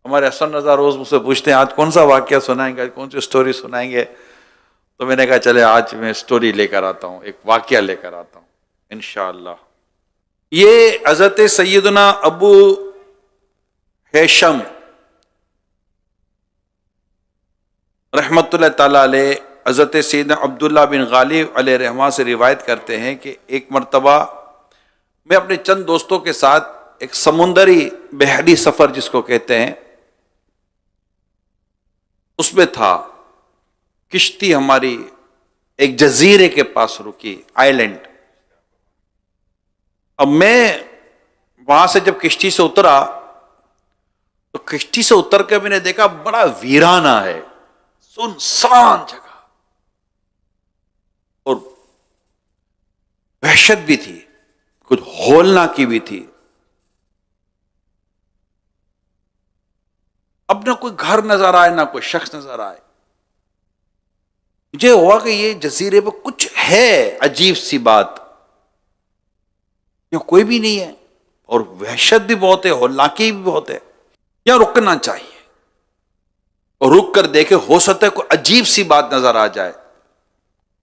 ہمارے حسن رضا روز مجھ سے پوچھتے ہیں آج کون سا واقعہ سنائیں گے، کون سی سٹوری سنائیں گے، تو میں نے کہا چلے آج میں سٹوری لے کر آتا ہوں، ایک واقعہ لے کر آتا ہوں انشاءاللہ۔ یہ حضرت سیدنا ابو ہیشم رحمت اللہ تعالیٰ علیہ حضرت سیدنا عبداللہ بن غالب علیہ رحمہ سے روایت کرتے ہیں کہ ایک مرتبہ میں اپنے چند دوستوں کے ساتھ ایک سمندری بحری سفر جس کو کہتے ہیں اس میں تھا۔ کشتی ہماری ایک جزیرے کے پاس رکی، آئیلینڈ۔ اب میں وہاں سے جب کشتی سے اترا تو کشتی سے اتر کے میں نے دیکھا بڑا ویرانہ ہے، سنسان جگہ، اور وحشت بھی تھی، کچھ ہولناکی بھی تھی۔ اب نہ کوئی گھر نظر آئے نہ کوئی شخص نظر آئے۔ مجھے ہوا کہ یہ جزیرے پہ کچھ ہے عجیب سی بات، یہاں کوئی بھی نہیں ہے اور وحشت بھی بہت ہے، ہولناکی بھی بہت ہے، یہاں رکنا چاہیے اور رک کر دیکھے، ہو سکتا ہے کوئی عجیب سی بات نظر آ جائے،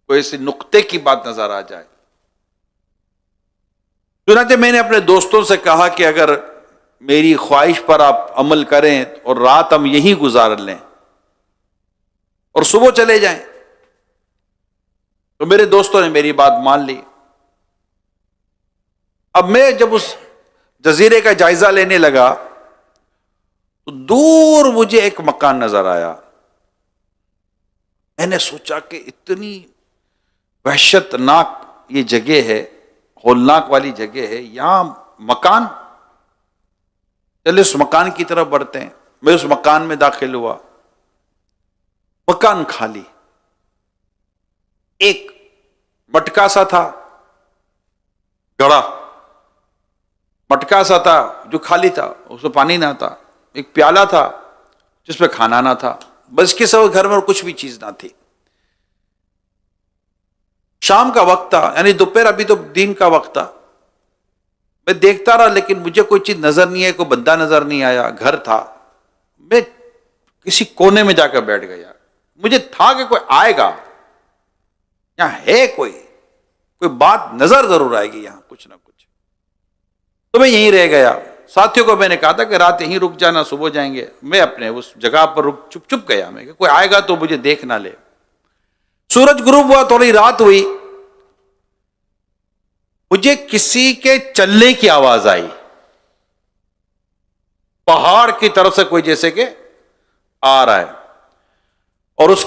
کوئی ایسی نقطے کی بات نظر آ جائے۔ چنانچہ میں نے اپنے دوستوں سے کہا کہ اگر میری خواہش پر آپ عمل کریں اور رات ہم یہیں گزار لیں اور صبح چلے جائیں، تو میرے دوستوں نے میری بات مان لی۔ اب میں جب اس جزیرے کا جائزہ لینے لگا تو دور مجھے ایک مکان نظر آیا۔ میں نے سوچا کہ اتنی وحشت ناک یہ جگہ ہے، ہولناک والی جگہ ہے، یہاں مکان، چلے اس مکان کی طرف بڑھتے ہیں۔ میں اس مکان میں داخل ہوا، مکان خالی، ایک مٹکا سا تھا، گڑا مٹکا سا تھا جو خالی تھا، اس میں پانی نہ تھا، ایک پیالہ تھا جس میں کھانا نہ تھا، بس کے سوا گھر میں اور کچھ بھی چیز نہ تھی۔ شام کا وقت تھا، یعنی دوپہر، ابھی تو دن کا وقت تھا۔ میں دیکھتا رہا لیکن مجھے کوئی چیز نظر نہیں آئی، کوئی بندہ نظر نہیں آیا، گھر تھا۔ میں کسی کونے میں جا کر بیٹھ گیا، مجھے تھا کہ کوئی آئے گا، یہاں ہے کوئی بات نظر ضرور آئے گی یہاں کچھ نہ کچھ۔ تو میں یہیں رہ گیا۔ ساتھیوں کو میں نے کہا تھا کہ رات یہیں رک جانا، صبح جائیں گے۔ میں اپنے اس جگہ پر چپ گیا، میں کہ کوئی آئے گا تو مجھے دیکھ نہ لے۔ سورج غروب ہوا، تھوڑی رات ہوئی، مجھے کسی کے چلنے کی آواز آئی، پہاڑ کی طرف سے کوئی جیسے کہ آ رہا ہے، اور اس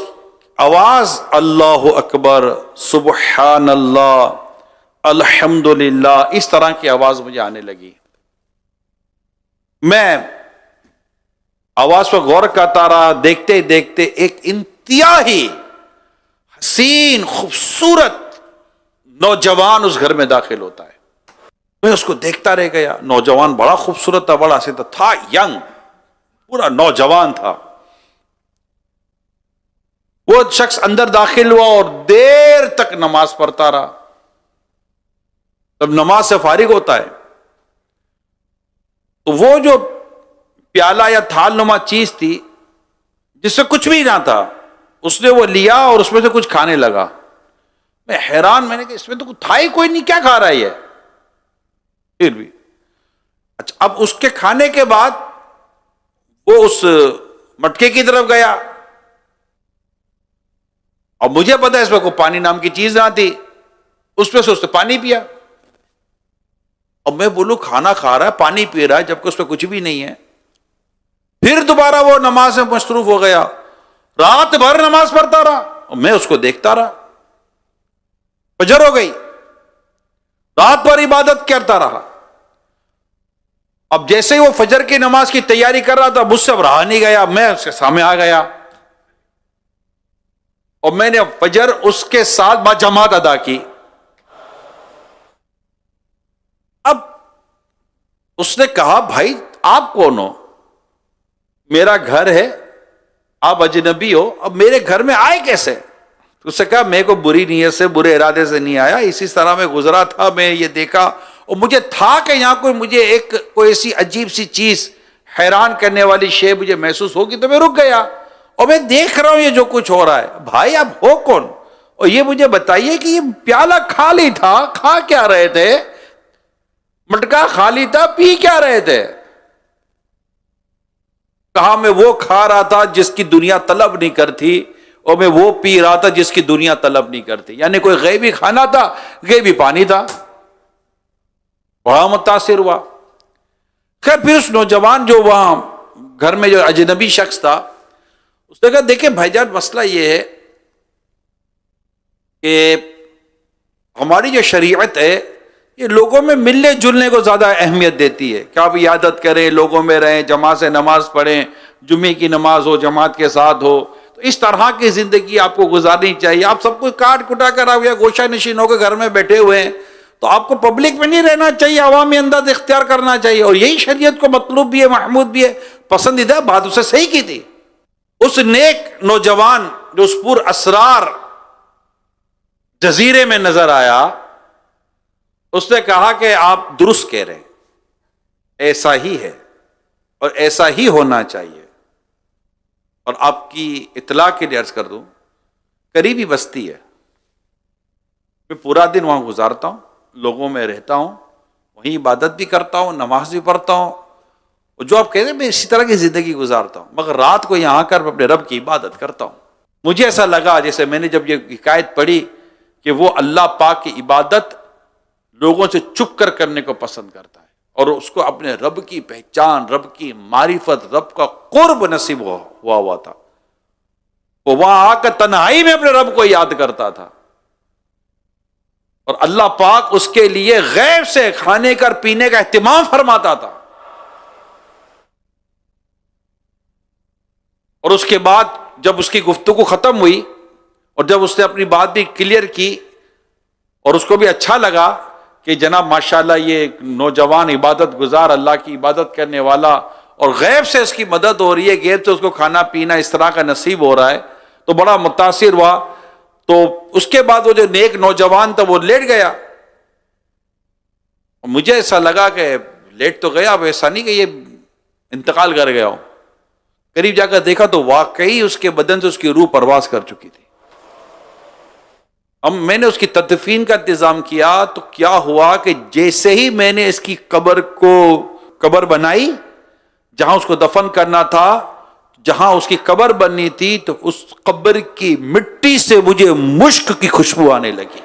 آواز اللہ اکبر، سبحان اللہ، الحمدللہ، اس طرح کی آواز مجھے آنے لگی۔ میں آواز پر غور کرتا رہا، دیکھتے دیکھتے ایک انتہائی حسین خوبصورت نوجوان اس گھر میں داخل ہوتا ہے۔ میں اس کو دیکھتا رہ گیا۔ نوجوان بڑا خوبصورت تھا، بڑا سیدھا تھا، ینگ، پورا نوجوان تھا۔ وہ شخص اندر داخل ہوا اور دیر تک نماز پڑھتا رہا۔ جب نماز سے فارغ ہوتا ہے تو وہ جو پیالہ یا تھال نما چیز تھی جس سے کچھ بھی نہ تھا، اس نے وہ لیا اور اس میں سے کچھ کھانے لگا۔ میں حیران، میں نے کہا اس میں تو کچھ تھا ہی کوئی نہیں، کیا کھا رہا ہے یہ؟ پھر بھی اچھا، اب اس کے کھانے کے بعد وہ اس مٹکے کی طرف گیا، اور مجھے پتا ہے اس میں کوئی پانی نام کی چیز نہ تھی، اس میں سے اس نے پانی پیا۔ اب میں بولوں کھانا کھا رہا ہے، پانی پی رہا ہے، جبکہ اس میں کچھ بھی نہیں ہے۔ پھر دوبارہ وہ نماز میں مصروف ہو گیا، رات بھر نماز پڑھتا رہا، اور میں اس کو دیکھتا رہا۔ فجر ہو گئی، رات بھر عبادت کرتا رہا۔ اب جیسے ہی وہ فجر کی نماز کی تیاری کر رہا تھا، مجھ سے اب رہا نہیں گیا، میں اس کے سامنے آ گیا، اور میں نے فجر اس کے ساتھ باجماعت ادا کی۔ اب اس نے کہا بھائی آپ کون ہو؟ میرا گھر ہے، آپ اجنبی ہو، اب میرے گھر میں آئے کیسے؟ اس نے کہا میں کو بری نیت سے، برے ارادے سے نہیں آیا، اسی طرح میں گزرا تھا، میں یہ دیکھا اور مجھے تھا کہ یہاں کوئی ایسی عجیب سی چیز، حیران کرنے والی شے مجھے محسوس ہوگی تو میں رک گیا، اور میں دیکھ رہا ہوں یہ جو کچھ ہو رہا ہے۔ بھائی آپ ہو کون؟ اور یہ مجھے بتائیے کہ یہ پیالہ خالی تھا، کھا کیا رہے تھے؟ مٹکا خالی تھا، پی کیا رہے تھے؟ کہا میں وہ کھا رہا تھا جس کی دنیا طلب نہیں کرتی، اور میں وہ پی رہا تھا جس کی دنیا طلب نہیں کرتی۔ یعنی کوئی غیبی کھانا تھا، غیبی پانی تھا۔ بڑا متاثر ہوا۔ خیر پھر اس نوجوان جو وہاں گھر میں جو اجنبی شخص تھا، اس نے کہا دیکھیں بھائی جان، مسئلہ یہ ہے کہ ہماری جو شریعت ہے یہ لوگوں میں ملنے جلنے کو زیادہ اہمیت دیتی ہے کہ آپ عیادت کریں، لوگوں میں رہیں، جماعت سے نماز پڑھیں، جمعے کی نماز ہو جماعت کے ساتھ ہو، تو اس طرح کی زندگی آپ کو گزارنی چاہیے۔ آپ سب کچھ کاٹ کٹا کر آپ یا گوشہ نشین ہو کے گھر میں بیٹھے ہوئے ہیں، تو آپ کو پبلک میں نہیں رہنا چاہیے، عوامی انداز اختیار کرنا چاہیے، اور یہی شریعت کو مطلوب بھی ہے، محمود بھی ہے، پسندیدہ بات اسے صحیح کی تھی۔ اس نیک نوجوان جو اس پر اسرار جزیرے میں نظر آیا، اس نے کہا کہ آپ درست کہہ رہے ہیں، ایسا ہی ہے اور ایسا ہی ہونا چاہیے۔ اور آپ کی اطلاع کے لیے عرض کر دوں، قریبی بستی ہے، میں پورا دن وہاں گزارتا ہوں، لوگوں میں رہتا ہوں، وہیں عبادت بھی کرتا ہوں، نماز بھی پڑھتا ہوں، اور جو آپ کہتے ہیں میں اسی طرح کی زندگی گزارتا ہوں، مگر رات کو یہاں کر اپنے رب کی عبادت کرتا ہوں۔ مجھے ایسا لگا جیسے میں نے جب یہ حکایت پڑھی کہ وہ اللہ پاک کی عبادت لوگوں سے چھپ کر کرنے کو پسند کرتا ہے، اور اس کو اپنے رب کی پہچان، رب کی معرفت، رب کا قرب نصیب ہوا تھا۔ وہ وہاں آ کر تنہائی میں اپنے رب کو یاد کرتا تھا، اور اللہ پاک اس کے لیے غیب سے کھانے کا پینے کا اہتمام فرماتا تھا۔ اور اس کے بعد جب اس کی گفتگو ختم ہوئی، اور جب اس نے اپنی بات بھی کلیئر کی، اور اس کو بھی اچھا لگا کہ جناب ماشاءاللہ یہ نوجوان عبادت گزار، اللہ کی عبادت کرنے والا، اور غیب سے اس کی مدد ہو رہی ہے، غیب سے اس کو کھانا پینا اس طرح کا نصیب ہو رہا ہے، تو بڑا متاثر ہوا۔ تو اس کے بعد وہ جو نیک نوجوان تھا وہ لیٹ گیا۔ مجھے ایسا لگا کہ لیٹ تو گیا، اب ایسا نہیں کہ یہ انتقال کر گیا ہو۔ قریب جا کر دیکھا تو واقعی اس کے بدن سے اس کی روح پرواز کر چکی تھی۔ اب میں نے اس کی تدفین کا انتظام کیا تو کیا ہوا کہ جیسے ہی میں نے اس کی قبر بنائی، جہاں اس کو دفن کرنا تھا، جہاں اس کی قبر بننی تھی، تو اس قبر کی مٹی سے مجھے مشک کی خوشبو آنے لگی۔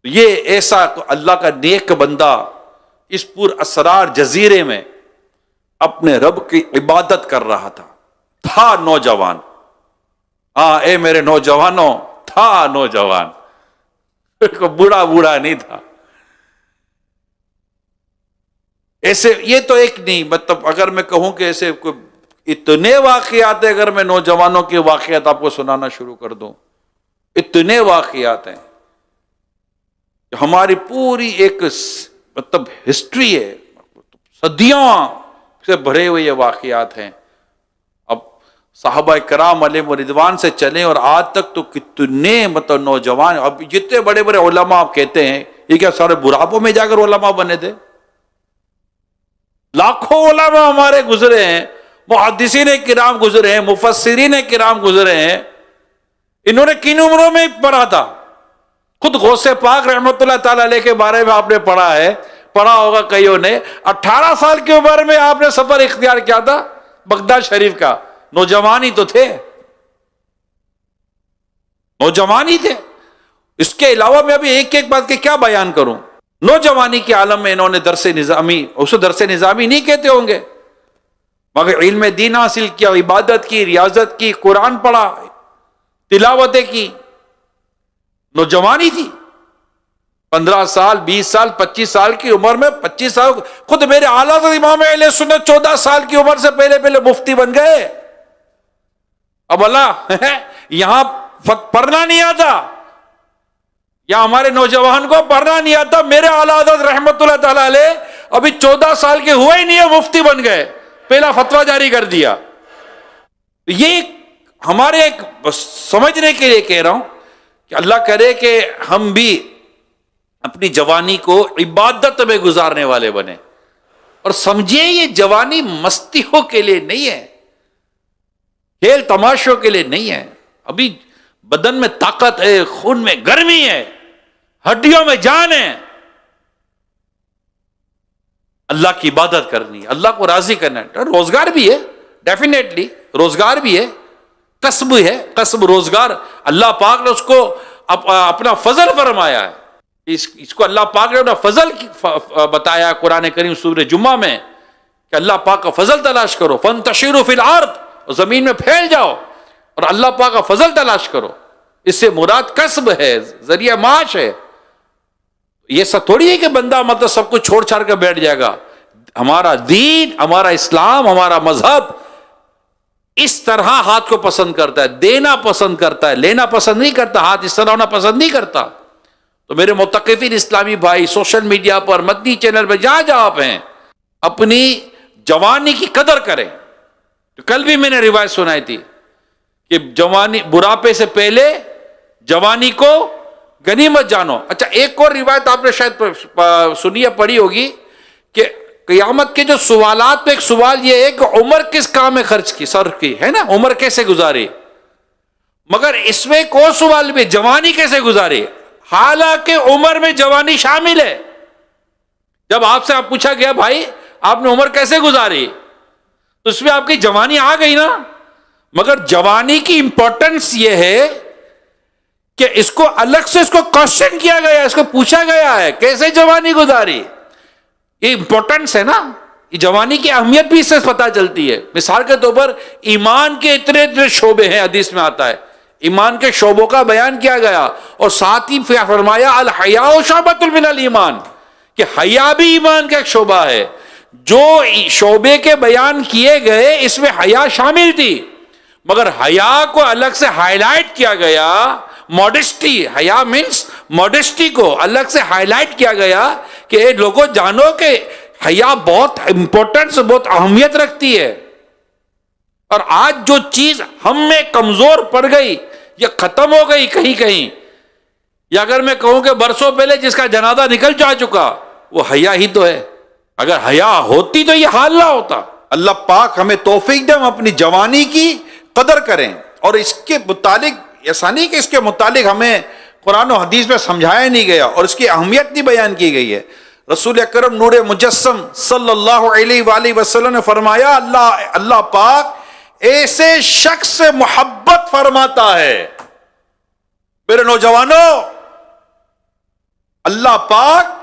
یہ ایسا اللہ کا نیک بندہ اس پر اسرار جزیرے میں اپنے رب کی عبادت کر رہا تھا نوجوان۔ ہاں اے میرے نوجوانوں، تھا نوجوان، بوڑھا نہیں تھا۔ ایسے یہ تو ایک نہیں، مطلب اگر میں کہوں کہ ایسے اتنے واقعات ہیں، اگر میں نوجوانوں کے واقعات آپ کو سنانا شروع کر دوں، اتنے واقعات ہیں، ہماری پوری ایک مطلب ہسٹری ہے، صدیوں سے بھرے ہوئے یہ واقعات ہیں۔ اب صحابہ کرام علیہ رضوان سے چلیں اور آج تک تو کتنے مطلب نوجوان، اب جتنے بڑے بڑے علماء آپ کہتے ہیں، یہ کیا سارے بڑھاپوں میں جا کر علماء بنے تھے؟ لاکھوں علماء ہمارے گزرے ہیں، محدثین کرام گزرے ہیں، مفسرین کرام گزرے ہیں، انہوں نے کن عمروں میں پڑھا تھا؟ خود غوث پاک رحمت اللہ تعالی علیہ کے بارے میں آپ نے پڑھا ہے، پڑھا ہوگا کئیوں نے، 18 سال کی عمر میں آپ نے سفر اختیار کیا تھا بغداد شریف کا، نوجوان ہی تو تھے، نوجوان ہی تھے۔ اس کے علاوہ میں ابھی ایک ایک بات کے کیا بیان کروں؟ نوجوانی کے عالم میں انہوں نے درس نظامی، اسے درس نظامی نہیں کہتے ہوں گے، مگر علم دین حاصل کیا، عبادت کی، ریاضت کی، قرآن پڑھا، تلاوتیں کی، نوجوانی تھی۔ 15 سال، 20 سال، 25 سال کی عمر میں، 25 سال، خود میرے اعلیٰ حضرت امام اہل سنت 14 سال کی عمر سے پہلے مفتی بن گئے۔ اب اللہ یہاں پڑھنا نہیں آتا، یا ہمارے نوجوان کو پڑھنا نہیں آتا، میرے اعلیٰ حضرت رحمت اللہ تعالی علیہ ابھی 14 سال کے ہوئے ہی نہیں ہے، مفتی بن گئے، پہلا فتویٰ جاری کر دیا۔ یہ ہمارے ایک سمجھنے کے لیے کہہ رہا ہوں کہ اللہ کرے کہ ہم بھی اپنی جوانی کو عبادت میں گزارنے والے بنے، اور سمجھیے یہ جوانی مستیوں کے لیے نہیں ہے، کھیل تماشوں کے لیے نہیں ہے. ابھی بدن میں طاقت ہے، خون میں گرمی ہے، ہڈیوں میں جان ہے. اللہ کی عبادت کرنی ہے، اللہ کو راضی کرنا ہے. روزگار بھی ہے، ڈیفینیٹلی روزگار بھی ہے، کسب ہے، کسب روزگار اللہ پاک نے اس کو اپنا فضل فرمایا ہے. اس کو اللہ پاک نے اپنا فضل بتایا قرآن کریم سورہ جمعہ میں کہ اللہ پاک کا فضل تلاش کرو. فانتشروا فی الارض، زمین میں پھیل جاؤ اور اللہ پاک کا فضل تلاش کرو. اس سے مراد کسب ہے، ذریعہ معاش ہے. یہ سب تھوڑی ہے کہ بندہ مطلب سب کچھ چھوڑ چھاڑ کر بیٹھ جائے گا. ہمارا دین، ہمارا اسلام، ہمارا مذہب اس طرح ہاتھ کو پسند کرتا ہے، دینا پسند کرتا ہے، لینا پسند نہیں کرتا. ہاتھ اس طرح ہونا پسند نہیں کرتا. تو میرے متقفین اسلامی بھائی، سوشل میڈیا پر، مدنی چینل پہ جہاں جہاں آپ ہیں، اپنی جوانی کی قدر کریں. تو کل بھی میں نے روایت سنائی تھی کہ جوانی، بڑھاپے سے پہلے جوانی کو غنیمت جانو. اچھا، ایک اور روایت آپ نے شاید سنی یا پڑھی ہوگی کہ قیامت کے جو سوالات میں ایک سوال یہ ہے کہ عمر کس کام میں خرچ کی، صرف کی ہے نا، عمر کیسے گزاری. مگر اس میں کوئی سوال بھی جوانی کیسے گزاری، حالانکہ عمر میں جوانی شامل ہے. جب آپ سے پوچھا گیا بھائی آپ نے عمر کیسے گزاری، تو اس میں آپ کی جوانی آ گئی نا. مگر جوانی کی امپورٹنس یہ ہے کہ اس کو الگ سے اس کو کوشچن کیا گیا، اس کو پوچھا گیا ہے کیسے جوانی گزاری. یہ امپورٹنس ہے نا، یہ جوانی کی اہمیت بھی اس سے پتہ چلتی ہے. مثال کے طور پر ایمان کے اتنے شعبے ہیں، حدیث میں آتا ہے ایمان کے شعبوں کا بیان کیا گیا، اور ساتھ ہی فرمایا الحیاء شعبۃ من الایمان، کہ حیا بھی ایمان کا ایک شعبہ ہے. جو شعبے کے بیان کیے گئے اس میں حیا شامل تھی، مگر حیا کو الگ سے ہائی لائٹ کیا گیا. ماڈسٹی، حیا مینس ماڈسٹی کو الگ سے ہائی لائٹ کیا گیا کہ لوگوں جانو کہ حیا بہت امپورٹنس، بہت اہمیت رکھتی ہے. اور آج جو چیز ہم میں کمزور پڑ گئی یا ختم ہو گئی کہیں کہیں، یا اگر میں کہوں کہ برسوں پہلے جس کا جنازہ نکل جا چکا، وہ حیا ہی تو ہے. اگر حیا ہوتی تو یہ حال نہ ہوتا. اللہ پاک ہمیں توفیق دے ہم اپنی جوانی کی قدر کریں. اور اس کے متعلق ایسا نہیں کہ اس کے متعلق ہمیں قرآن و حدیث میں سمجھایا نہیں گیا اور اس کی اہمیت نہیں بیان کی گئی ہے. رسول اکرم نور مجسم صلی اللہ علیہ وآلہ وسلم نے فرمایا اللہ پاک ایسے شخص سے محبت فرماتا ہے. میرے نوجوانوں، اللہ پاک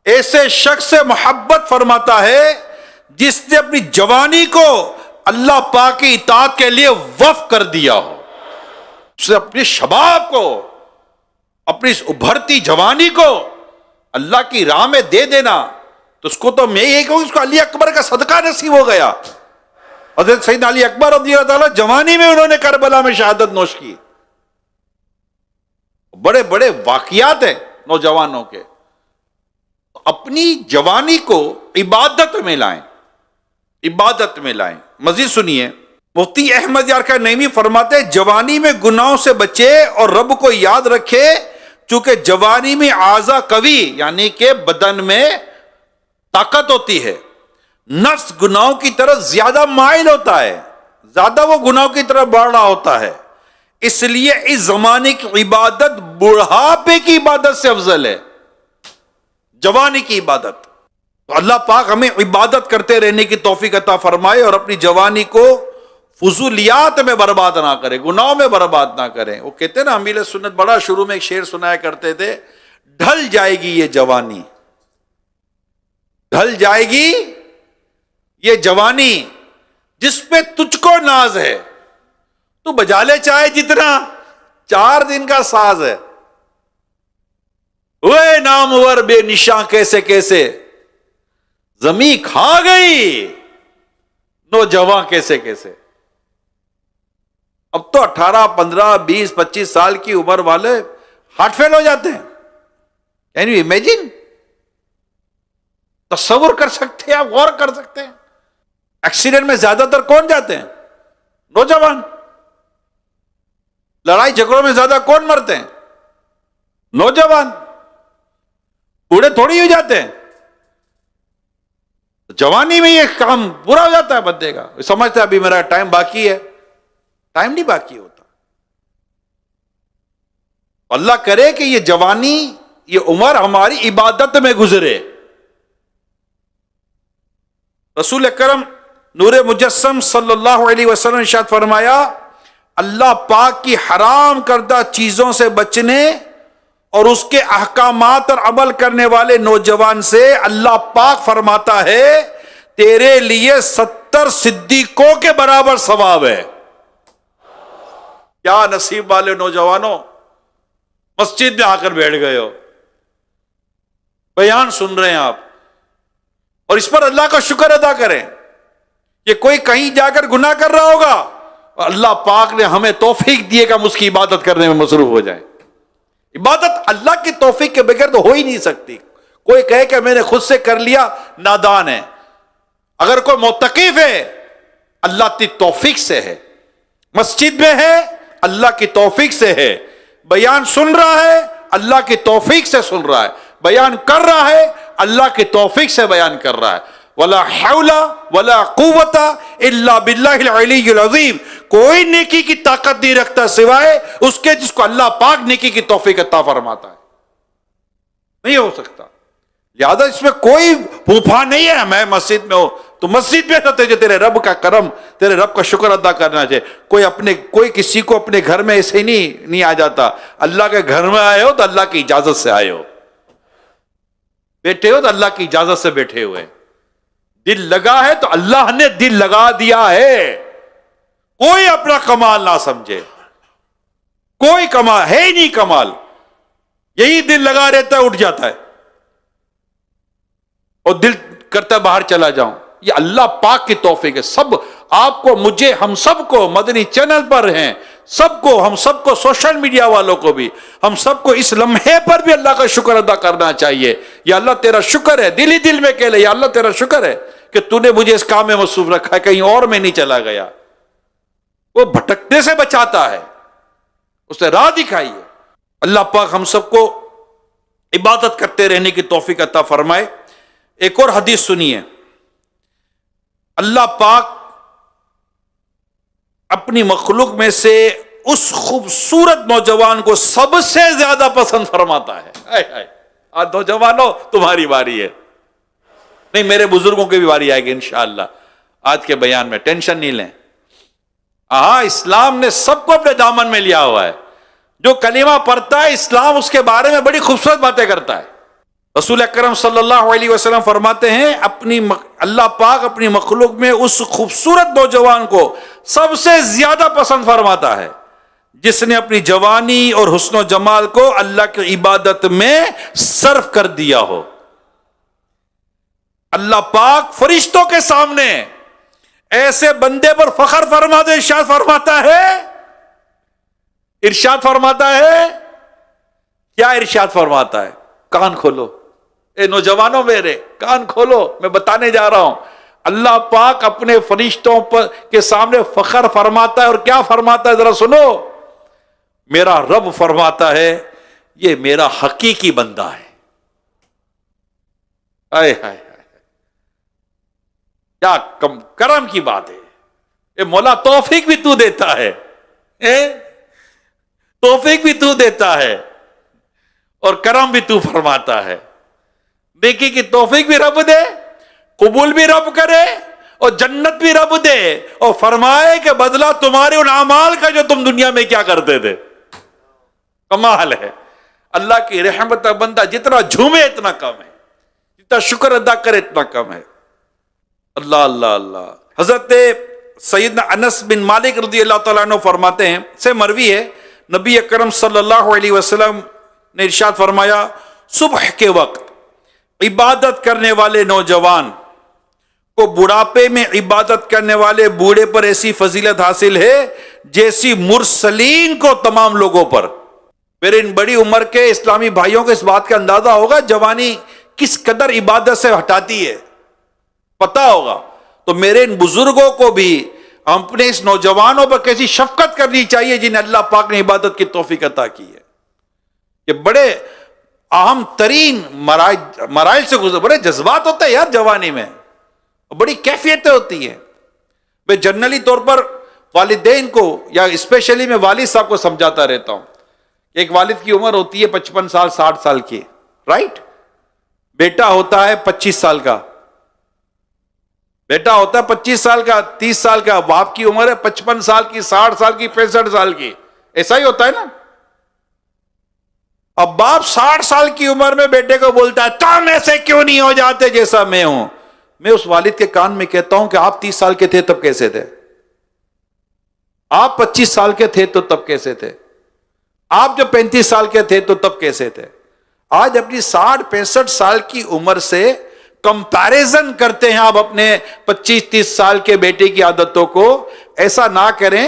ایسے شخص سے محبت فرماتا ہے جس نے اپنی جوانی کو اللہ پاک کی اطاعت کے لیے وقف کر دیا ہو. اس نے اپنے شباب کو، اپنی اس ابھرتی جوانی کو اللہ کی راہ میں دے دینا، تو اس کو تو میں یہ کہوں اس کو علی اکبر کا صدقہ نصیب ہو گیا. حضرت سیدنا علی اکبر رضی اللہ تعالیٰ جوانی میں انہوں نے کربلا میں شہادت نوش کی. بڑے بڑے واقعات ہیں نوجوانوں کے. اپنی جوانی کو عبادت میں لائیں، عبادت میں لائیں. مزید سنیے، مفتی احمد یارکا نعیمی فرماتے ہیں جوانی میں گناہوں سے بچے اور رب کو یاد رکھے، چونکہ جوانی میں اعضاء قوی یعنی کہ بدن میں طاقت ہوتی ہے، نفس گناہوں کی طرف زیادہ مائل ہوتا ہے، زیادہ وہ گناہوں کی طرف بڑھ رہا ہوتا ہے. اس لیے اس زمانے کی عبادت بڑھاپے کی عبادت سے افضل ہے، جوانی کی عبادت. تو اللہ پاک ہمیں عبادت کرتے رہنے کی توفیق عطا فرمائے اور اپنی جوانی کو فضولیات میں برباد نہ کرے، گناہوں میں برباد نہ کریں. وہ کہتے ہیں نا امیل سنت بڑا شروع میں ایک شعر سنایا کرتے تھے، ڈھل جائے گی یہ جوانی، ڈھل جائے گی یہ جوانی جس پہ تجھ کو ناز ہے، تو بجا لے چاہے جتنا، 4 دن کا ساز ہے. وہ نامور بے نشاں کیسے کیسے، زمیں کھا گئی نوجوان کیسے کیسے. اب تو 18 15 20 25 سال کی عمر والے ہارٹ فیل ہو جاتے ہیں. Can you imagine? تصور کر سکتے ہیں آپ، غور کر سکتے ہیں. ایکسیڈنٹ میں زیادہ تر کون جاتے ہیں؟ نوجوان. لڑائی جھگڑوں میں زیادہ کون مرتے ہیں؟ نوجوان. بوڑھے تھوڑی ہو جاتے ہیں. جوانی میں یہ کام برا ہو جاتا ہے بندے کا، سمجھتا ہے ابھی میرا ٹائم باقی ہے، ٹائم نہیں باقی ہوتا۔ اللہ کرے کہ یہ جوانی، یہ عمر ہماری عبادت میں گزرے۔ رسول اکرم نور مجسم صلی اللہ علیہ وسلم نے ارشاد فرمایا، اللہ پاک کی حرام کردہ چیزوں سے بچنے اور اس کے احکامات اور عمل کرنے والے نوجوان سے اللہ پاک فرماتا ہے تیرے لیے 70 صدیقوں کے برابر ثواب ہے۔ کیا نصیب والے نوجوانوں، مسجد میں آ کر بیٹھ گئے ہو، بیان سن رہے ہیں آپ، اور اس پر اللہ کا شکر ادا کریں کہ کوئی کہیں جا کر گناہ کر رہا ہوگا اور اللہ پاک نے ہمیں توفیق دیے کہ ہم اس کی عبادت کرنے میں مصروف ہو جائیں۔ عبادت اللہ کی توفیق کے بغیر تو ہو ہی نہیں سکتی۔ کوئی کہے کہ میں نے خود سے کر لیا، نادان ہے۔ اگر کوئی معتکف ہے اللہ کی توفیق سے ہے، مسجد میں ہے اللہ کی توفیق سے ہے، بیان سن رہا ہے اللہ کی توفیق سے سن رہا ہے، بیان کر رہا ہے اللہ کی توفیق سے بیان کر رہا ہے۔ ولا حول ولا قوت الا باللہ العلی العظیم، کوئی نیکی کی طاقت نہیں رکھتا سوائے اس کے جس کو اللہ پاک نیکی کی توفیق عطا فرماتا ہے، نہیں ہو سکتا۔ لہذا اس میں کوئی پھوپھا نہیں ہے میں مسجد میں ہوں تو مسجد میں تو تیرے رب کا کرم، تیرے رب کا شکر ادا کرنا چاہیے۔ کوئی کسی کو اپنے گھر میں ایسے ہی نہیں آ جاتا، اللہ کے گھر میں آئے ہو تو اللہ کی اجازت سے آئے ہو، بیٹھے ہو تو اللہ کی اجازت سے بیٹھے ہوئے، دل لگا ہے تو اللہ نے دل لگا دیا ہے۔ کوئی اپنا کمال نہ سمجھے، کوئی کمال ہے ہی نہیں، کمال یہی دل لگا رہتا ہے، اٹھ جاتا ہے اور دل کرتا ہے باہر چلا جاؤں۔ یہ اللہ پاک کی توفیق ہے۔ سب آپ کو، مجھے، ہم سب کو مدنی چینل پر ہیں، سب کو، ہم سب کو، سوشل میڈیا والوں کو بھی، ہم سب کو اس لمحے پر بھی اللہ کا شکر ادا کرنا چاہیے۔ یا اللہ تیرا شکر ہے، دل ہی دل میں کہہ لے یا اللہ تیرا شکر ہے کہ تو نے مجھے اس کام میں مصروف رکھا ہے، کہیں اور میں نہیں چلا گیا۔ وہ بھٹکنے سے بچاتا ہے، اس نے راہ دکھائی ہے۔ اللہ پاک ہم سب کو عبادت کرتے رہنے کی توفیق عطا فرمائے۔ ایک اور حدیث سنیے، اللہ پاک اپنی مخلوق میں سے اس خوبصورت نوجوان کو سب سے زیادہ پسند فرماتا ہے۔ آج نوجوانوں تمہاری باری ہے، نہیں میرے بزرگوں کی بھی باری آئے گی انشاءاللہ آج کے بیان میں، ٹینشن نہیں لیں۔ ہاں، اسلام نے سب کو اپنے دامن میں لیا ہوا ہے۔ جو کلمہ پڑھتا ہے اسلام اس کے بارے میں بڑی خوبصورت باتیں کرتا ہے۔ رسول اکرم صلی اللہ علیہ وسلم فرماتے ہیں اللہ پاک اپنی مخلوق میں اس خوبصورت نوجوان کو سب سے زیادہ پسند فرماتا ہے جس نے اپنی جوانی اور حسن و جمال کو اللہ کی عبادت میں صرف کر دیا ہو۔ اللہ پاک فرشتوں کے سامنے ایسے بندے پر فخر فرماتے، ارشاد فرماتا ہے کیا ارشاد فرماتا ہے؟ کان کھولو اے نوجوانوں، میرے کان کھولو، میں بتانے جا رہا ہوں۔ اللہ پاک اپنے فرشتوں کے سامنے فخر فرماتا ہے، اور کیا فرماتا ہے ذرا سنو، میرا رب فرماتا ہے یہ میرا حقیقی بندہ ہے۔ آئے ہائے کیا کرم کی بات ہے۔ اے مولا توفیق بھی تو دیتا ہے، توفیق بھی تو دیتا ہے اور کرم بھی تو فرماتا ہے۔ دیکھیے کہ توفیق بھی رب دے، قبول بھی رب کرے، اور جنت بھی رب دے، اور فرمائے کہ بدلہ تمہارے ان اعمال کا جو تم دنیا میں کیا کرتے تھے۔ کمال ہے اللہ کی رحمت کا بندہ جتنا جھومے اتنا کم ہے، جتنا شکر ادا کرے اتنا کم ہے۔ اللہ اللہ اللہ۔ حضرت سیدنا انس بن مالک رضی اللہ تعالیٰ عنہ فرماتے ہیں، سے مروی ہے، نبی اکرم صلی اللہ علیہ وسلم نے ارشاد فرمایا صبح کے وقت عبادت کرنے والے نوجوان کو بڑھاپے میں عبادت کرنے والے بوڑھے پر ایسی فضیلت حاصل ہے جیسی مرسلین کو تمام لوگوں پر۔ پھر ان بڑی عمر کے اسلامی بھائیوں کو اس بات کا اندازہ ہوگا جوانی کس قدر عبادت سے ہٹاتی ہے، پتا ہوگا۔ تو میرے ان بزرگوں کو بھی اپنے اس نوجوانوں پر کیسی شفقت کرنی چاہیے جنہیں اللہ پاک نے عبادت کی توفیق عطا کی ہے۔ یہ بڑے اہم ترین مراحل سے گزر، بڑے جذبات ہوتے ہیں یار جوانی میں، بڑی کیفیتیں ہوتی ہیں. میں جنرلی طور پر والدین کو یا اسپیشلی میں والد صاحب کو سمجھاتا رہتا ہوں. ایک والد کی عمر ہوتی ہے 55 سال 60 سال کی، رائٹ؟ بیٹا ہوتا ہے 25 سال کا، بیٹا ہوتا ہے 25 سال کا 30 سال کا، باپ کی عمر ہے 55 سال کی 60 سال کی 65 سال کی. ایسا ہی ہوتا ہے نا. اب باپ 60 سال کی عمر میں بیٹے کو بولتا ہے تم ایسے کیوں نہیں ہو جاتے جیسا میں ہوں. میں اس والد کے کان میں کہتا ہوں کہ آپ 30 سال کے تھے تب کیسے تھے؟ آپ 25 سال کے تھے تو تب کیسے تھے؟ آپ جب 35 سال کے تھے تو تب کیسے تھے؟ آج اپنی 60-65 سال کی عمر سے کمپیریزن کرتے ہیں آپ اپنے 25-30 سال کے بیٹے کی عادتوں کو. ایسا نہ کریں.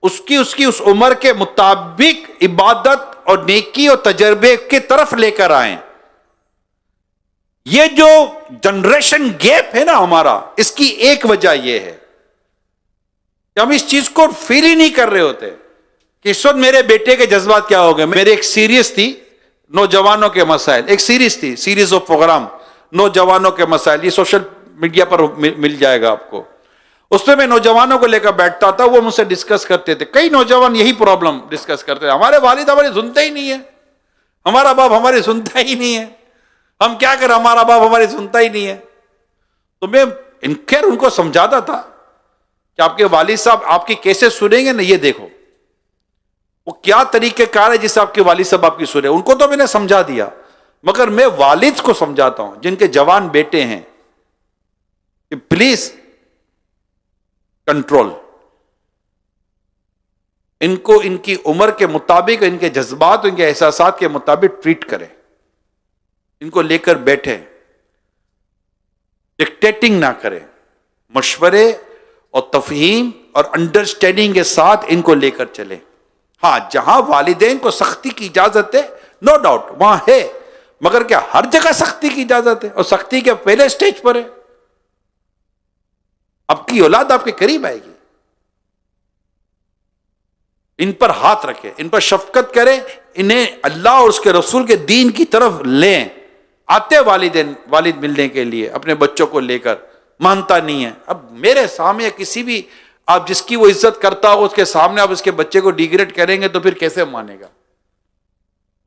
اس کی اس عمر کے مطابق عبادت اور نیکی اور تجربے کی طرف لے کر آئیں. یہ جو جنریشن گیپ ہے نا ہمارا، اس کی ایک وجہ یہ ہے کہ ہم اس چیز کو فیل ہی نہیں کر رہے ہوتے کہ اس وقت میرے بیٹے کے جذبات کیا ہو گئے. میرے ایک سیریز تھی نوجوانوں کے مسائل، ایک سیریز تھی، سیریز آف پروگرام نوجوانوں کے مسائل. یہ سوشل میڈیا پر مل جائے گا آپ کو. اس میں نوجوانوں کو لے کر بیٹھتا تھا، وہ مجھ سے ڈسکس کرتے تھے. کئی نوجوان یہی پرابلم ڈسکس کرتے تھے، ہمارے والد ہماری سنتے ہی نہیں ہے، ہمارا باپ ہماری سنتا ہی نہیں ہے، ہم کیا کریں، ہمارا باپ ہماری سنتا ہی نہیں ہے. تو میں خیر ان کو سمجھاتا تھا کہ آپ کے والد صاحب آپ کی کیسے سنیں گے نا، یہ دیکھو وہ کیا طریقہ کار ہے جس سے آپ کے والد صاحب آپ کی سنیں. ان کو تو میں نے سمجھا دیا، مگر میں والد کو سمجھاتا ہوں جن کے جوان بیٹے ہیں کہ پلیز کنٹرول. ان کو ان کی عمر کے مطابق، ان کے جذبات، ان کے احساسات کے مطابق ٹریٹ کریں. ان کو لے کر بیٹھیں، ڈکٹیٹنگ نہ کریں، مشورے اور تفہیم اور انڈرسٹینڈنگ کے ساتھ ان کو لے کر چلیں. ہاں جہاں والدین کو سختی کی اجازت ہے، نو ڈاؤٹ وہاں ہے، مگر کیا ہر جگہ سختی کی اجازت ہے؟ اور سختی کے پہلے سٹیج پر ہے. آپ کی اولاد آپ کے قریب آئے گی. ان پر ہاتھ رکھیں، ان پر شفقت کریں، انہیں اللہ اور اس کے رسول کے دین کی طرف لیں. آتے والد ملنے کے لیے اپنے بچوں کو لے کر، مانتا نہیں ہے. اب میرے سامنے کسی بھی آپ جس کی وہ عزت کرتا ہو اس کے سامنے آپ اس کے بچے کو ڈیگریڈ کریں گے تو پھر کیسے مانے گا؟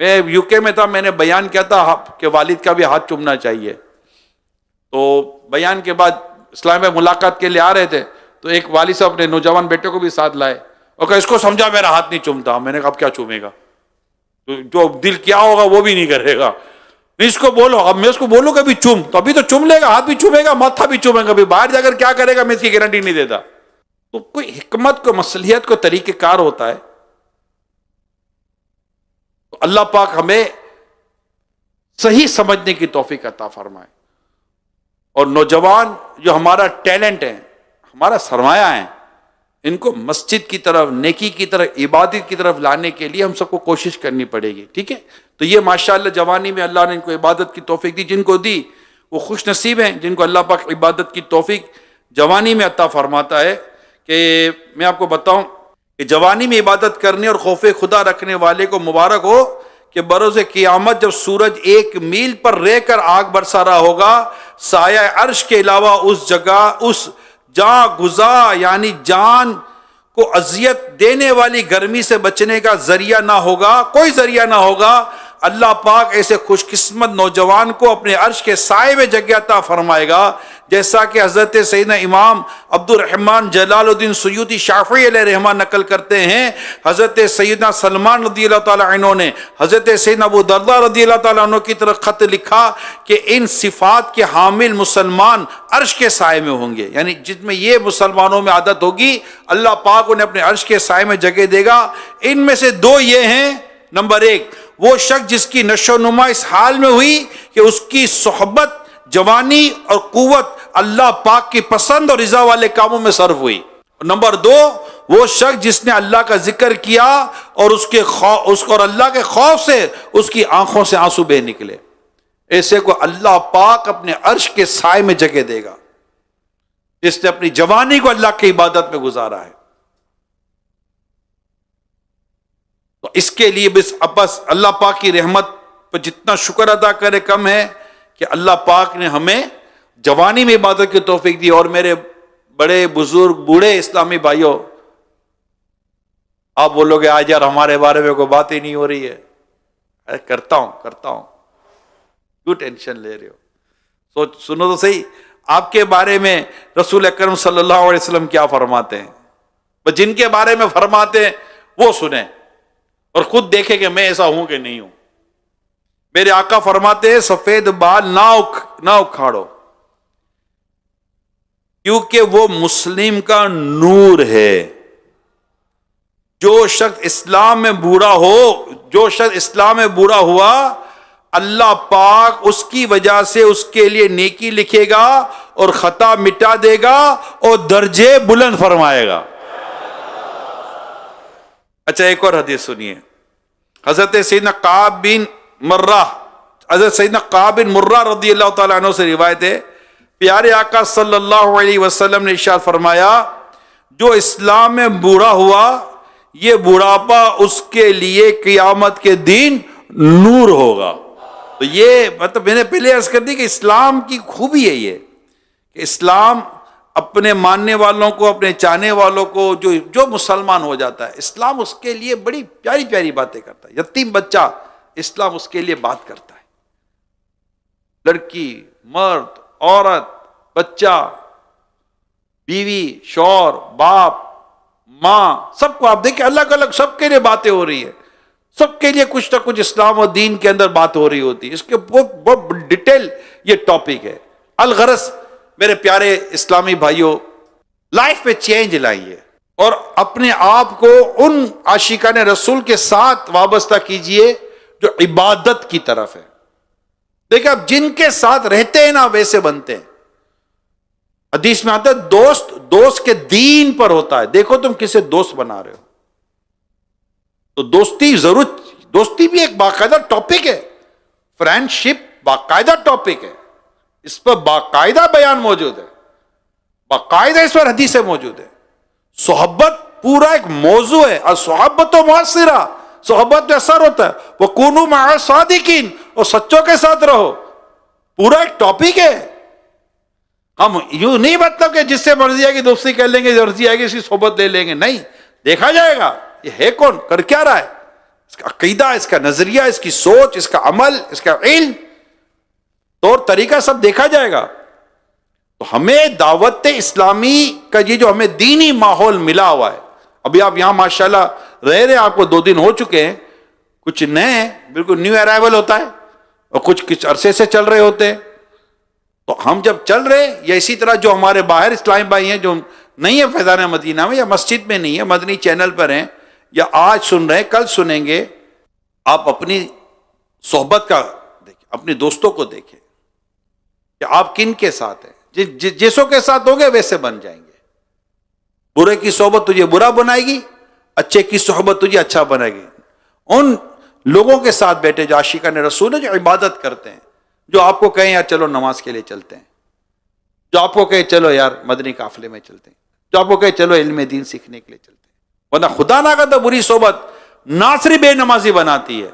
میں یو کے میں تھا، میں نے بیان کیا تھا کہ والد کا بھی ہاتھ چومنا چاہیے. تو بیان کے بعد اسلام میں ملاقات کے لیے آ رہے تھے تو ایک والد صاحب اپنے نوجوان بیٹے کو بھی ساتھ لائے اور کہا اس کو سمجھا میرا ہاتھ نہیں چومتا. میں نے کہا اب کیا چومے گا؟ جو دل کیا ہوگا وہ بھی نہیں کرے گا. اس کو بولو. اب میں اس کو بولوں کہ بھی چوم، تو ابھی تو چوم لے گا، ہاتھ بھی چومے گا، ماتھا بھی چومے گا. باہر جا کر کیا کرے گا میں اس کی گارنٹی نہیں دیتا. تو کوئی حکمت کو، مصلحت کو طریقہ کار ہوتا ہے. تو اللہ پاک ہمیں صحیح سمجھنے کی توفیق عطا فرمائے. اور نوجوان جو ہمارا ٹیلنٹ ہے، ہمارا سرمایہ ہے، ان کو مسجد کی طرف، نیکی کی طرف، عبادت کی طرف لانے کے لیے ہم سب کو کوشش کرنی پڑے گی. ٹھیک ہے؟ تو یہ ماشاءاللہ جوانی میں اللہ نے ان کو عبادت کی توفیق دی. جن کو دی وہ خوش نصیب ہیں جن کو اللہ پاک عبادت کی توفیق جوانی میں عطا فرماتا ہے. کہ میں آپ کو بتاؤں کہ جوانی میں عبادت کرنے اور خوف خدا رکھنے والے کو مبارک ہو کہ بروز قیامت جب سورج 1 میل پر رہ کر آگ برسا رہا ہوگا، سایہ عرش کے علاوہ اس جگہ، اس جاں گزا یعنی جان کو اذیت دینے والی گرمی سے بچنے کا ذریعہ نہ ہوگا، کوئی ذریعہ نہ ہوگا. اللہ پاک ایسے خوش قسمت نوجوان کو اپنے عرش کے سائے میں جگہ عطا فرمائے گا، جیسا کہ حضرت سیدنا امام عبد الرحمن جلال الدین سیوطی شافعی علیہ رحمہ نقل کرتے ہیں. حضرت سیدنا سلمان رضی اللہ تعالیٰ عنہ نے حضرت سیدنا ابو درداء رضی اللہ تعالیٰ عنہ کی طرف خط لکھا کہ ان صفات کے حامل مسلمان عرش کے سائے میں ہوں گے. یعنی جس میں یہ مسلمانوں میں عادت ہوگی اللہ پاک انہیں اپنے عرش کے سائے میں جگہ دے گا. ان میں سے 2 یہ ہیں. نمبر 1 وہ شخص جس کی نشو و نما اس حال میں ہوئی کہ اس کی صحبت، جوانی اور قوت اللہ پاک کی پسند اور رضا والے کاموں میں صرف ہوئی. نمبر 2 وہ شخص جس نے اللہ کا ذکر کیا اور اور اللہ کے خوف سے اس کی آنکھوں سے آنسو بہہ نکلے. ایسے کو اللہ پاک اپنے عرش کے سائے میں جگہ دے گا جس نے اپنی جوانی کو اللہ کی عبادت میں گزارا ہے. تو اس کے لیے بس اللہ پاک کی رحمت پر جتنا شکر ادا کرے کم ہے کہ اللہ پاک نے ہمیں جوانی میں عبادت کی توفیق دی. اور میرے بڑے بزرگ بوڑھے اسلامی بھائیوں، آپ بولو گے آج یار ہمارے بارے میں کوئی بات ہی نہیں ہو رہی ہے. کرتا ہوں کیوں ٹینشن لے رہے ہو؟ سنو تو صحیح، آپ کے بارے میں رسول اکرم صلی اللہ علیہ وسلم کیا فرماتے ہیں. بس جن کے بارے میں فرماتے ہیں وہ سنیں اور خود دیکھیں کہ میں ایسا ہوں کہ نہیں ہوں. میرے آقا فرماتے ہیں سفید بال نہ اکھاڑو، کیونکہ وہ مسلم کا نور ہے. جو شخص اسلام میں بوڑھا ہوا، اللہ پاک اس کی وجہ سے اس کے لیے نیکی لکھے گا اور خطا مٹا دے گا اور درجے بلند فرمائے گا. اچھا ایک اور حدیث سنیے. حضرت سیدنا کعب بن مرہ رضی اللہ تعالیٰ عنہ سے روایت ہے، پیارے آقا صلی اللہ علیہ وسلم نے ارشاد فرمایا، جو اسلام میں بوڑھا ہوا یہ بڑھاپا اس کے لیے قیامت کے دن نور ہوگا. تو یہ مطلب میں نے پہلے عرض کر دی کہ اسلام کی خوبی ہے یہ کہ اسلام اپنے ماننے والوں کو، اپنے چاہنے والوں کو، جو مسلمان ہو جاتا ہے اسلام اس کے لیے بڑی پیاری پیاری باتیں کرتا ہے. یتیم بچہ اسلام اس کے لیے بات کرتا ہے. لڑکی، مرد، عورت، بچہ، بیوی، شوہر، باپ، ماں، سب کو آپ دیکھیں الگ الگ سب کے لیے باتیں ہو رہی ہے. سب کے لیے کچھ نہ کچھ اسلام و دین کے اندر بات ہو رہی ہوتی ہے. اس کے بہت ڈیٹیل یہ ٹاپک ہے. الغرض میرے پیارے اسلامی بھائیوں، لائف میں چینج لائیے اور اپنے آپ کو ان عاشقان رسول کے ساتھ وابستہ کیجئے جو عبادت کی طرف ہے. دیکھیں آپ جن کے ساتھ رہتے ہیں نا ویسے بنتے ہیں. حدیث میں آتا ہے دوست کے دین پر ہوتا ہے. دیکھو تم کسے دوست بنا رہے ہو. تو دوستی بھی ایک باقاعدہ ٹاپک ہے. فرینڈ شپ باقاعدہ ٹاپک ہے. اس پر باقاعدہ بیان موجود ہے، باقاعدہ اس پر حدیثیں موجود ہے. صحبت پورا ایک موضوع ہے. الصحبۃ مؤثرہ، صحبت میں اثر ہوتا ہے. وَكُونُوا مَعَ الصَّادِقِينَ، اور سچوں کے ساتھ رہو. پورا ایک ٹاپک ہے. ہم یوں نہیں مطلب کہ جس سے مرضی آئے گی دوستی کر لیں گے، مرضی آئے گی اس کی صحبت لے لیں گے. نہیں، دیکھا جائے گا یہ ہے کون، کر کیا رہا ہے، اس کا عقیدہ، اس کا نظریہ، اس کی سوچ، اس کا عمل، اس کا علم، طور طریقہ سب دیکھا جائے گا. تو ہمیں دعوت اسلامی کا یہ جو ہمیں دینی ماحول ملا ہوا ہے. ابھی آپ یہاں ماشاءاللہ رہے آپ کو 2 دن ہو چکے ہیں. کچھ نئے بالکل نیو ارائیول ہوتا ہے اور کچھ عرصے سے چل رہے ہوتے ہیں. تو ہم جب چل رہے یا اسی طرح جو ہمارے باہر اسلامی بھائی ہیں جو نہیں ہے فیضان مدینہ میں یا مسجد میں نہیں ہے، مدنی چینل پر ہیں یا آج سن رہے ہیں کل سنیں گے، آپ اپنی صحبت کا دیکھیں، اپنے دوستوں کو دیکھیں کہ آپ کن کے ساتھ ہیں. جیسوں کے ساتھ ہوں گے ویسے بن جائیں گے. برے کی صحبت تجھے برا بنائے گی، اچھے کی صحبت تجھے اچھا بنائے گی. ان لوگوں کے ساتھ بیٹھے جو عاشقان رسول ہیں، جو عبادت کرتے ہیں، جو آپ کو کہیں یار چلو نماز کے لیے چلتے ہیں، جو آپ کو کہیں چلو یار مدنی قافلے میں چلتے ہیں، جو آپ کو کہیں چلو علم دین سیکھنے کے لیے چلتے ہیں. ورنہ خدا نہ کرتا بری صحبت نہ صرف بے نمازی بناتی ہے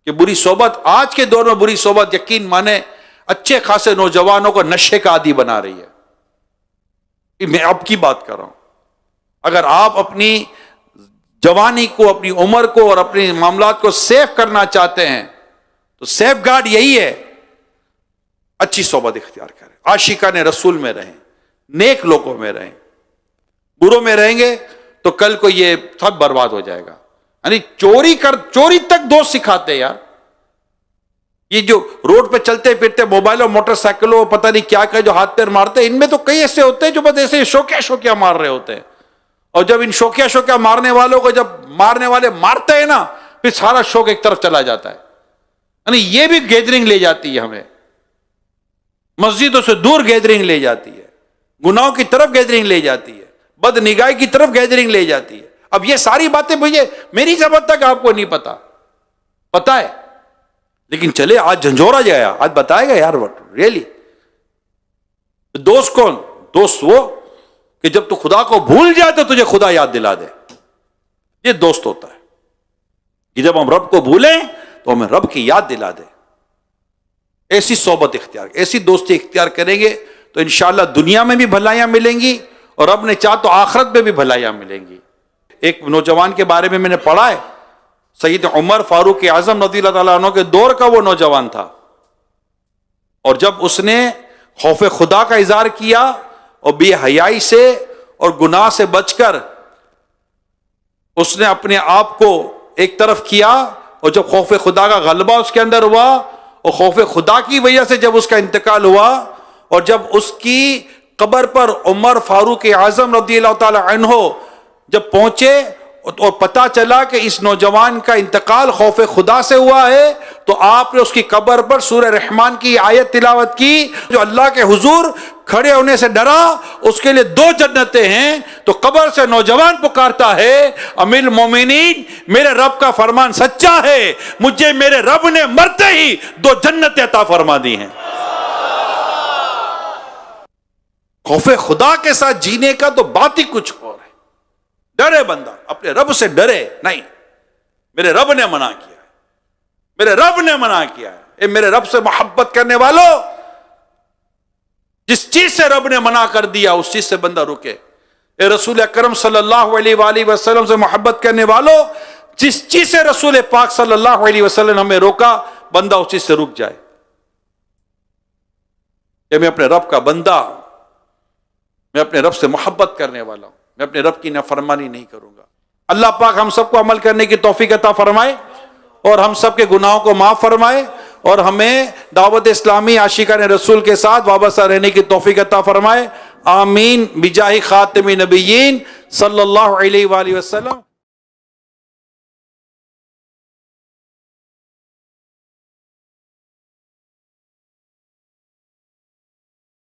کہ بری صحبت آج کے دور میں بری صحبت یقین مانے اچھے خاصے نوجوانوں کو نشے کا عادی بنا رہی ہے. میں اب کی بات کر رہا ہوں. اگر آپ اپنی جوانی کو، اپنی عمر کو اور اپنے معاملات کو سیف کرنا چاہتے ہیں تو سیف گارڈ یہی ہے، اچھی صحبت اختیار کریں، عاشقان رسول میں رہیں، نیک لوگوں میں رہیں. بروں میں رہیں گے تو کل کو یہ سب برباد ہو جائے گا. یعنی چوری تک دوست سکھاتے یار. یہ جو روڈ پہ چلتے پھرتے موبائل اور موٹر سائیکلوں پتہ نہیں کیا کیا جو ہاتھ پیر مارتے ہیں، ان میں تو کئی ایسے ہوتے ہیں جو بس ایسے شوکیا مار رہے ہوتے ہیں. اور جب ان شوکیا مارنے والوں کو جب مارنے والے مارتے ہیں نا پھر سارا شوق ایک طرف چلا جاتا ہے. یعنی یہ بھی گیدرنگ لے جاتی ہے، ہمیں مسجدوں سے دور گیدرنگ لے جاتی ہے، گناہوں کی طرف گیدرنگ لے جاتی ہے، بد نگاہی کی طرف گیدرنگ لے جاتی ہے. اب یہ ساری باتیں مجھے میری زبان تک آپ کو نہیں پتا ہے، لیکن چلے آج جھنجھوڑا جائے، آج بتائے گا یار وٹ ریئلی. دوست کون؟ دوست وہ کہ جب تو خدا کو بھول جائے تو تجھے خدا یاد دلا دے. یہ دوست ہوتا ہے کہ جب ہم رب کو بھولیں تو ہمیں رب کی یاد دلا دے. ایسی صحبت اختیار، ایسی دوستی اختیار کریں گے تو انشاءاللہ دنیا میں بھی بھلائیاں ملیں گی اور رب نے چاہ تو آخرت میں بھی بھلائیاں ملیں گی۔ ایک نوجوان کے بارے میں نے پڑھا ہے، سید عمر فاروق اعظم رضی اللہ تعالیٰ عنہ کے دور کا وہ نوجوان تھا، اور جب اس نے خوف خدا کا اظہار کیا اور بے حیائی سے اور گناہ سے بچ کر اس نے اپنے آپ کو ایک طرف کیا، اور جب خوف خدا کا غلبہ اس کے اندر ہوا اور خوف خدا کی وجہ سے جب اس کا انتقال ہوا، اور جب اس کی قبر پر عمر فاروق اعظم رضی اللہ تعالی عنہ جب پہنچے اور پتہ چلا کہ اس نوجوان کا انتقال خوف خدا سے ہوا ہے، تو آپ نے اس کی قبر پر سورہ رحمان کی آیت تلاوت کی، جو اللہ کے حضور کھڑے ہونے سے ڈرا اس کے لیے 2 جنتیں ہیں۔ تو قبر سے نوجوان پکارتا ہے، امیر المومنین میرے رب کا فرمان سچا ہے، مجھے میرے رب نے مرتے ہی 2 جنتیں عطا فرما دی ہیں۔ خوف خدا کے ساتھ جینے کا تو بات ہی کچھ اور ہے۔ ڈرے بندہ، اپنے رب سے ڈرے نہیں، میرے رب نے منع کیا ہے، میرے رب نے منع کیا ہے۔ اے میرے رب سے محبت کرنے والوں، جس چیز سے رب نے منع کر دیا اس چیز سے بندہ رکے۔ اے رسول اکرم صلی اللہ علیہ وآلہ وسلم سے محبت کرنے والوں، جس چیز سے رسول پاک صلی اللہ علیہ وسلم ہمیں روکا بندہ اس چیز سے رک جائے۔ کہ میں اپنے رب کا بندہ، میں اپنے رب سے محبت کرنے والا ہوں، میں اپنے رب کی نافرمانی نہیں کروں گا۔ اللہ پاک ہم سب کو عمل کرنے کی توفیق عطا فرمائے اور ہم سب کے گناہوں کو معاف فرمائے، اور ہمیں دعوت اسلامی عاشقان رسول کے ساتھ وابستہ رہنے کی توفیق عطا فرمائے۔ آمین بجاہ خاتم نبیین صلی اللہ علیہ وآلہ وسلم۔